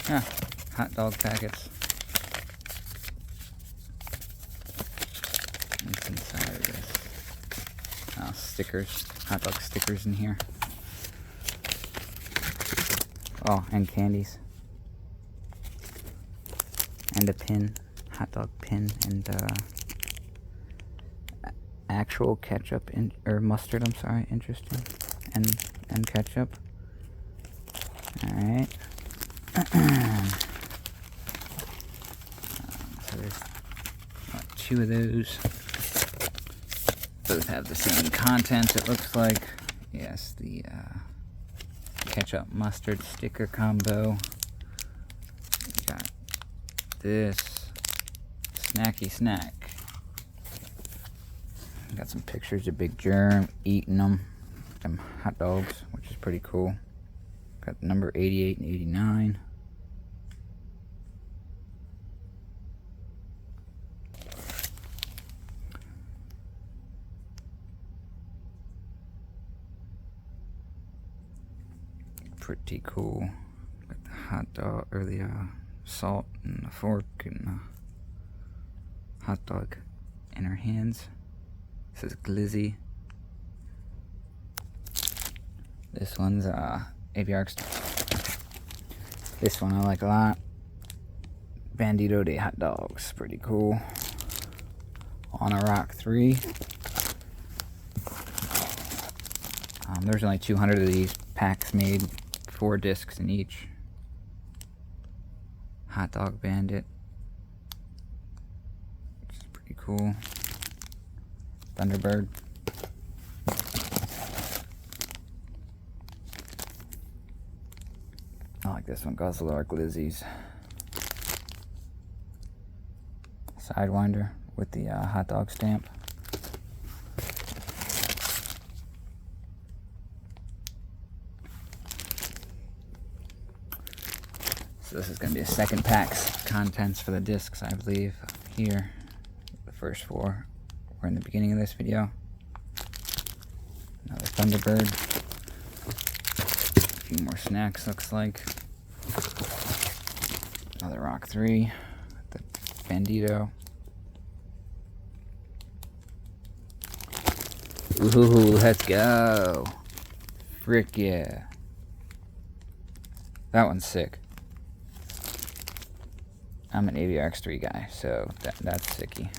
Ah, hot dog packets. What's inside of this? Oh, stickers. Hot dog stickers in here. Oh, and candies. And a pin. Hot dog pin. And actual ketchup or mustard, I'm sorry. Interesting. And ketchup. Alright. So there's two of those. Both have the same content, it looks like. Yes, the ketchup mustard sticker combo. We got this snacky snack. Got some pictures of Big Germ eating them hot dogs, which is pretty cool. Got number 88 and 89. Pretty cool. Got the hot dog, or the salt and the fork and the hot dog in her hands. This is glizzy. This one's AVRX. This one I like a lot. Bandito de hot dogs, pretty cool. On a Rock 3. There's only 200 of these packs made, 4 discs in each. Hot Dog Bandit, which is pretty cool. Thunderbird. I like this one, Guzzler Glizzies. Sidewinder with the hot dog stamp. So this is going to be a second pack's contents for the discs, I believe. Here, the first 4 were in the beginning of this video. Another Thunderbird. A few more snacks, looks like. Another Rock 3. The Bandito. Ooh, let's go. Frick yeah. That one's sick. I'm an AVRX3 guy, so that's sicky.